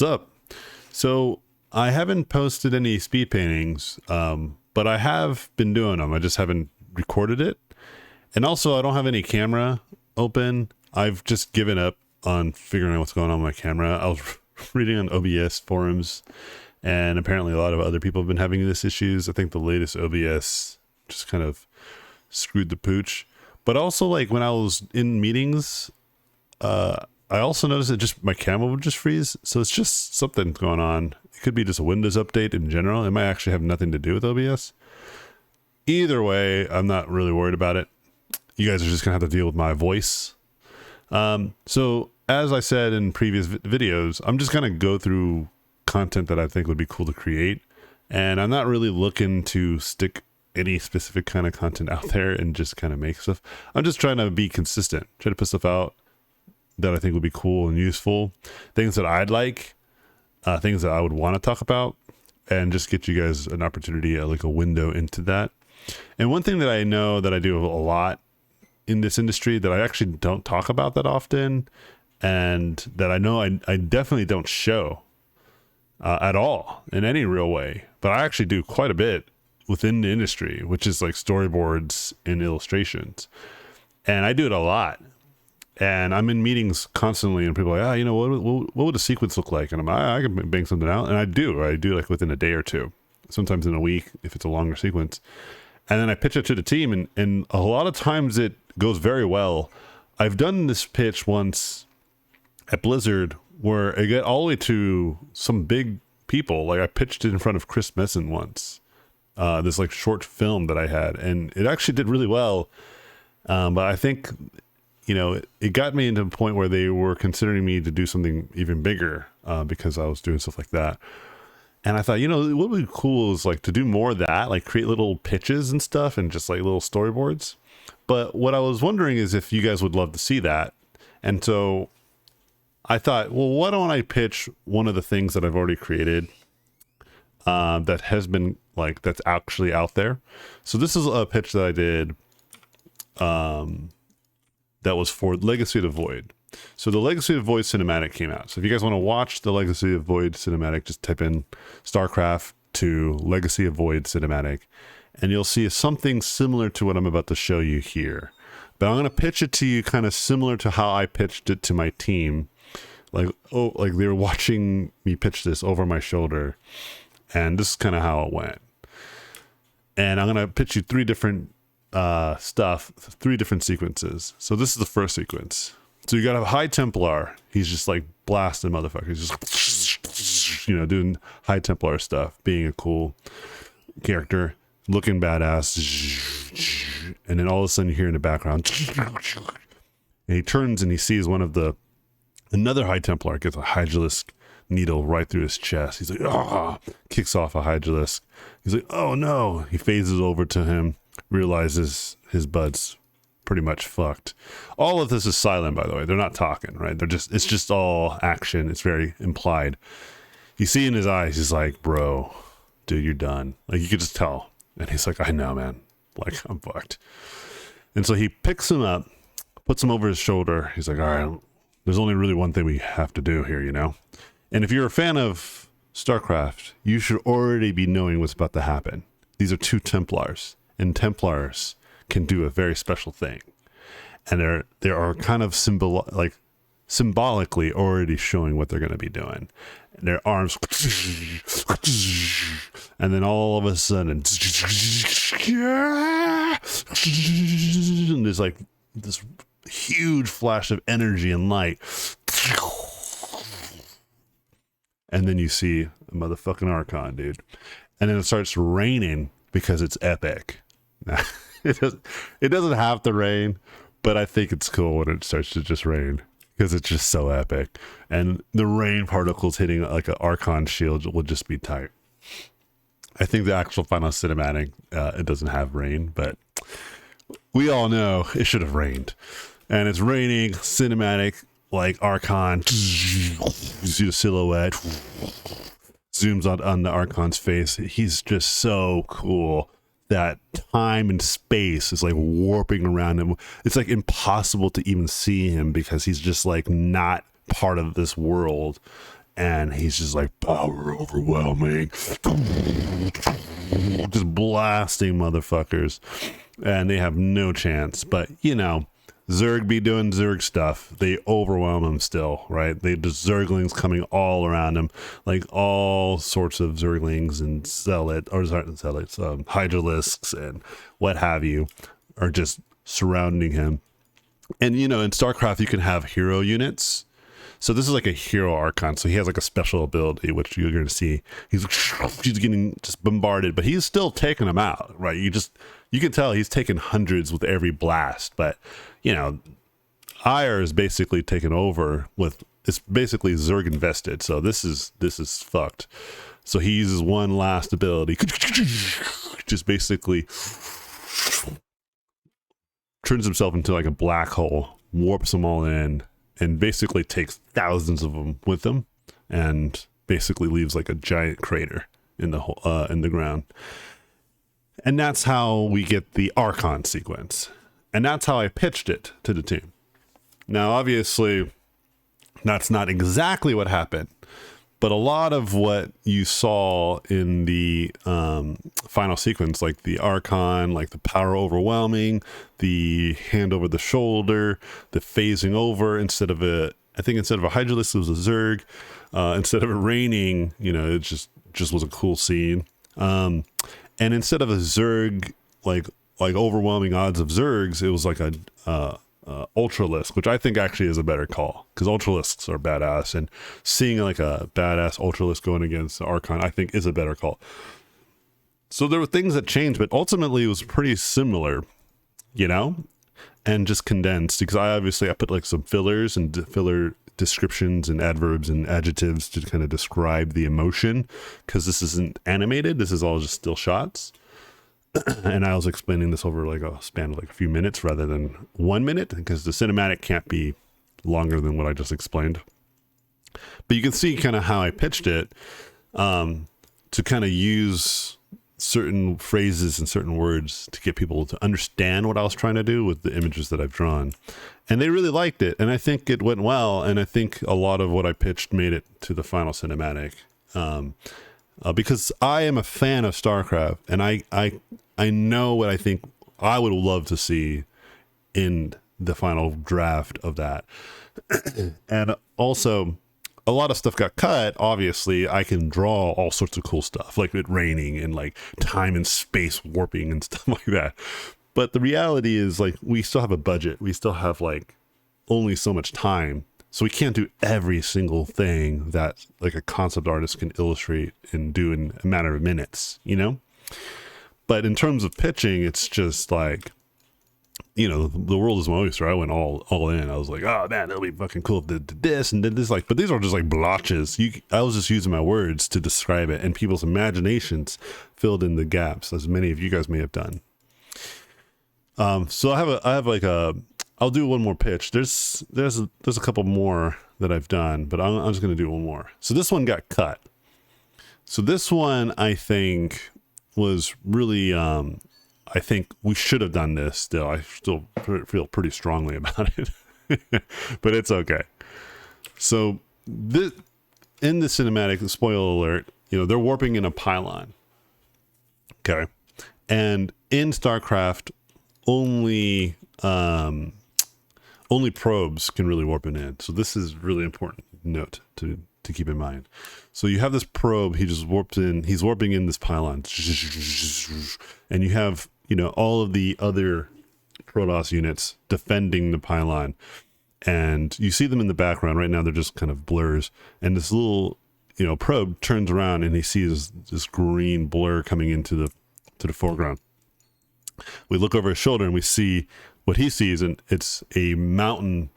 What's up? So I haven't posted any speed paintings, but I have been doing them. I just haven't recorded it. And also I don't have any camera open. I've just given up on figuring out what's going on with my camera. I was reading on OBS forums, and apparently a lot of other people have been having this issues. I think the latest OBS just kind of screwed the pooch. But also, like, when I was in meetings, I also noticed that just my camera would just freeze. So it's just something going on. It could be just a Windows update in general. It might actually have nothing to do with OBS. Either way, I'm not really worried about it. You guys are just gonna have to deal with my voice. So as I said in previous videos, I'm just gonna go through content that I think would be cool to create. And I'm not really looking to stick any specific kind of content out there and just kind of make stuff. I'm just trying to be consistent, try to put stuff out that I think would be cool and useful, things that I'd like, things that I would want to talk about, and just get you guys an opportunity, like a window into that. And one thing that I know that I do a lot in this industry that I actually don't talk about that often, and that I know I definitely don't show at all in any real way, but I actually do quite a bit within the industry, which is like storyboards and illustrations. And I do it a lot. And I'm in meetings constantly, and people are like, what would a sequence look like? And I'm like, I can bang something out. And I do like within a day or two, sometimes in a week, if it's a longer sequence. And then I pitch it to the team, and a lot of times it goes very well. I've done this pitch once at Blizzard where I get all the way to some big people. Like I pitched it in front of Chris Messin once, this like short film that I had, and it actually did really well. But I think, it got me into a point where they were considering me to do something even bigger, because I was doing stuff like that. And I thought, what would be cool is like to do more of that, like create little pitches and stuff and just like little storyboards. But what I was wondering is if you guys would love to see that. And so I thought, well, why don't I pitch one of the things that I've already created, that has been like, that's actually out there. So this is a pitch that I did, that was for Legacy of the Void. So the Legacy of the Void cinematic came out. So if you guys want to watch the Legacy of the Void cinematic, just type in StarCraft to Legacy of Void cinematic, and you'll see something similar to what I'm about to show you here. But I'm going to pitch it to you kind of similar to how I pitched it to my team. Like they were watching me pitch this over my shoulder, and this is kind of how it went. And I'm going to pitch you three different sequences. So this is the first sequence. So you got a High Templar. He's just like blasting motherfuckers. Just doing High Templar stuff, being a cool character, looking badass. And then all of a sudden you hear in the background, and he turns and he sees another High Templar gets a Hydralisk needle right through his chest. He's like, kicks off a Hydralisk. He's like, oh no. He phases over to him, realizes his bud's pretty much fucked. All of this is silent, by the way. They're not talking, right? It's just all action. It's very implied. You see in his eyes, he's like, bro, dude, you're done. Like, you could just tell. And he's like, I know, man. Like, I'm fucked. And so he picks him up, puts him over his shoulder. He's like, all right, there's only really one thing we have to do here, And if you're a fan of StarCraft, you should already be knowing what's about to happen. These are two Templars, and Templars can do a very special thing. And they are kind of symbolically already showing what they're going to be doing. And their arms, and then all of a sudden, and there's like this huge flash of energy and light. And then you see a motherfucking Archon, dude. And then it starts raining because it's epic. It doesn't have to rain, but I think it's cool when it starts to just rain because it's just so epic. And the rain particles hitting like an Archon shield will just be tight. I think the actual final cinematic, it doesn't have rain, but we all know it should have rained. And it's raining, cinematic, like Archon. You see the silhouette. Zooms on the Archon's face. He's just so cool. That time and space is like warping around him. It's like impossible to even see him because he's just like not part of this world. and he's just like power overwhelming, just blasting motherfuckers, and they have no chance. But you know, Zerg be doing Zerg stuff. They overwhelm him still, right? They just Zerglings coming all around him, like all sorts of Zerglings and Hydralisks and what have you, are just surrounding him. And you know, in StarCraft, you can have hero units. So this is like a hero Archon. So he has like a special ability, which you're going to see. He's getting just bombarded, but he's still taking them out, right? You can tell he's taking hundreds with every blast. But you know, Ire is basically taken over with. It's basically Zerg invested. So this is fucked. So he uses one last ability, just basically turns himself into like a black hole, warps them all in, and basically takes thousands of them with him, and basically leaves like a giant crater in the whole in the ground. And that's how we get the Archon sequence, and that's how I pitched it to the team. Now, obviously, that's not exactly what happened, but a lot of what you saw in the final sequence, like the Archon, like the power overwhelming, the hand over the shoulder, the phasing over instead of a Hydralisk, it was a Zerg. Instead of it raining, you know, it just was a cool scene. And instead of a Zerg, like overwhelming odds of Zergs, it was like a Ultralisk, which I think actually is a better call, because Ultralisks are badass, and seeing like a badass Ultralisk going against the Archon, I think is a better call. So there were things that changed, but ultimately it was pretty similar, you know, and just condensed, because I put like some fillers and filler descriptions and adverbs and adjectives to kind of describe the emotion, because this isn't animated, this is all just still shots. And I was explaining this over like a span of like a few minutes rather than 1 minute, because the cinematic can't be longer than what I just explained. But you can see kind of how I pitched it, to kind of use certain phrases and certain words to get people to understand what I was trying to do with the images that I've drawn. And they really liked it, and I think it went well, and I think a lot of what I pitched made it to the final cinematic. Because I am a fan of StarCraft, and I know what I think I would love to see in the final draft of that. And also, a lot of stuff got cut. Obviously, I can draw all sorts of cool stuff, like it raining and like time and space warping and stuff like that. But the reality is, like, we still have a budget. We still have like only so much time. So we can't do every single thing that like a concept artist can illustrate and do in a matter of minutes, you know? But in terms of pitching, it's just like, you know, the world is my oyster. I went all in. I was like, oh man, that'll be fucking cool if they did this and did this. Like, but these are just like blotches. I was just using my words to describe it, and people's imaginations filled in the gaps, as many of you guys may have done. So I'll do one more pitch. There's a couple more that I've done, but I'm just going to do one more. So this one got cut. So this one, I think, was really, I think we should have done this still. I still feel pretty strongly about it, but it's okay. So in the cinematic, spoiler alert, you know, they're warping in a pylon. Okay. And in StarCraft, only probes can really warp it in. So this is really important note to keep in mind. So you have this probe, he's warping in this pylon, and you have, you know, all of the other Protoss units defending the pylon, and you see them in the background. Right now they're just kind of blurs, and this little, you know, probe turns around and he sees this green blur coming into the foreground. We look over his shoulder and we see what he sees, and it's a mountain,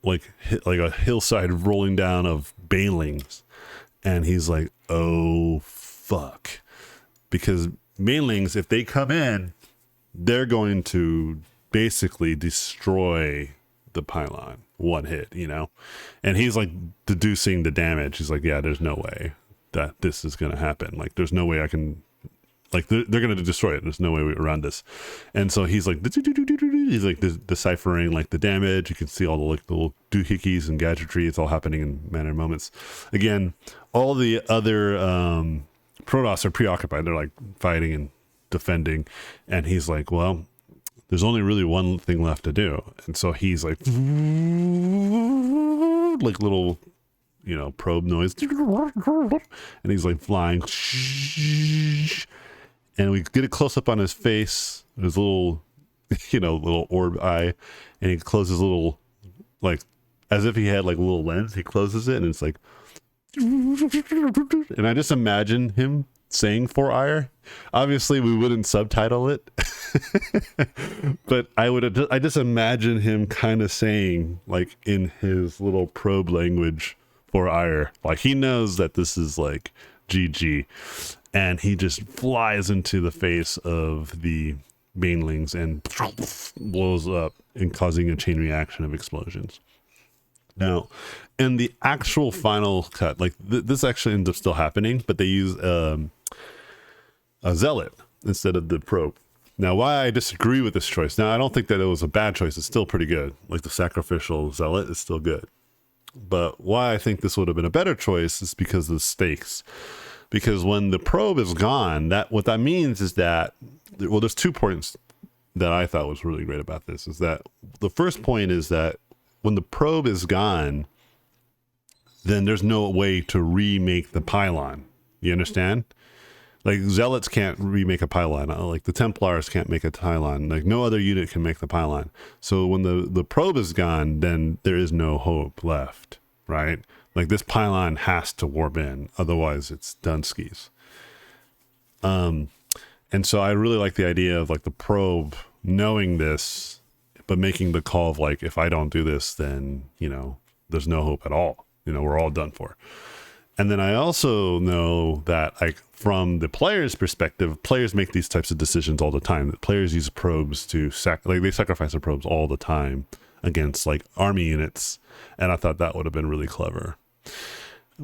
like a hillside rolling down of banelings. And he's like, oh fuck, because banelings, if they come in, they're going to basically destroy the pylon, one hit, you know. And he's like deducing the damage. He's like, yeah, there's no way that this is going to happen. Like, there's no way I can Like they're going to destroy it. There's no way around this. And so he's like deciphering like the damage. You can see all the like the little doohickeys and gadgetry. It's all happening in manner moments. Again, all the other Protoss are preoccupied. They're like fighting and defending. And he's like, well, there's only really one thing left to do. And so he's like little, you know, probe noise. And he's like flying. And we get a close up on his face, his little, you know, little orb eye, and he closes little, like, as if he had like a little lens. He closes it, and it's like, and I just imagine him saying for ire. Obviously, we wouldn't subtitle it, but I just imagine him kind of saying, like, in his little probe language, for ire. Like, he knows that this is like GG. And he just flies into the face of the banelings and blows up and causing a chain reaction of explosions. Now, in the actual final cut, like this actually ends up still happening, but they use a zealot instead of the probe. Now, why I disagree with this choice. Now, I don't think that it was a bad choice. It's still pretty good. Like the sacrificial zealot is still good. But why I think this would have been a better choice is because of the stakes. Because when the probe is gone, what that means is that, well, there's 2 points that I thought was really great about this. Is that the first point is that when the probe is gone, then there's no way to remake the pylon. You understand? Like zealots can't remake a pylon. Like the Templars can't make a pylon. Like no other unit can make the pylon. So when the probe is gone, then there is no hope left, right? Like this pylon has to warp in, otherwise it's done skis. And so I really like the idea of like the probe knowing this, but making the call of like, if I don't do this, then, you know, there's no hope at all. You know, we're all done for. And then I also know that like from the player's perspective, players make these types of decisions all the time. That players use probes to they sacrifice their probes all the time against like army units. And I thought that would have been really clever.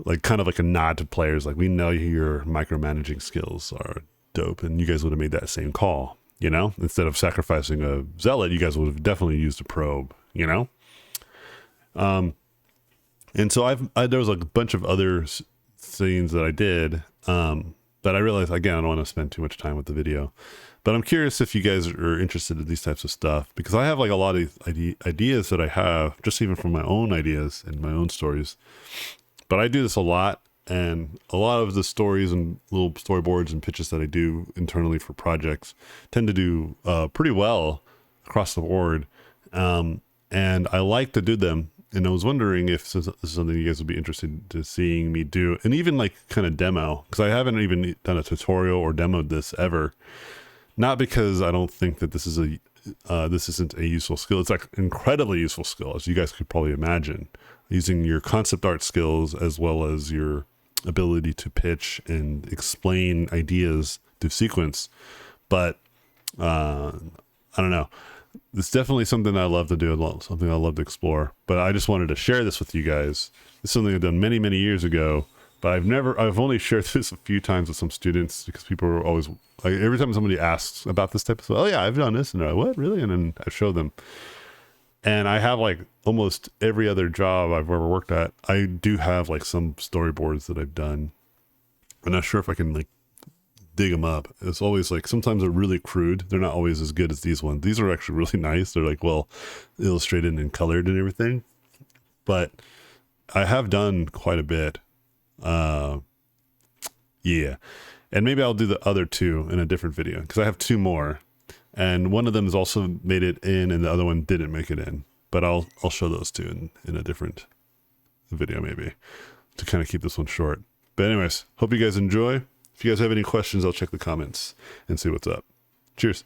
Like kind of like a nod to players, like we know your micromanaging skills are dope and you guys would have made that same call, you know, instead of sacrificing a zealot, you guys would have definitely used a probe, you know. And so there was like a bunch of other scenes that I did, but I realized again I don't want to spend too much time with the video, but I'm curious if you guys are interested in these types of stuff, because I have like a lot of ideas that I have just even from my own ideas and my own stories. But I do this a lot, and a lot of the stories and little storyboards and pitches that I do internally for projects tend to do pretty well across the board. And I like to do them. And I was wondering if this is something you guys would be interested to seeing me do, and even like kind of demo, because I haven't even done a tutorial or demoed this ever. Not because I don't think that this isn't a useful skill. It's like an incredibly useful skill, as you guys could probably imagine, using your concept art skills as well as your ability to pitch and explain ideas through sequence. But I don't know. It's definitely something I love to do, something I love to explore. But I just wanted to share this with you guys. It's something I've done many, many years ago, but I've only shared this a few times with some students, because people are always like, every time somebody asks about this type of stuff, oh yeah, I've done this, and they're like, what, really? And then I show them. And I have like almost every other job I've ever worked at, I do have like some storyboards that I've done. I'm not sure if I can like dig them up. It's always like, sometimes they're really crude. They're not always as good as these ones. These are actually really nice. They're like well illustrated and colored and everything. But I have done quite a bit. Yeah. And maybe I'll do the other 2 in a different video, because I have 2 more. And one of them has also made it in, and the other one didn't make it in. But I'll show those 2 in a different video, maybe, to kind of keep this one short. But anyways, hope you guys enjoy. If you guys have any questions, I'll check the comments and see what's up. Cheers.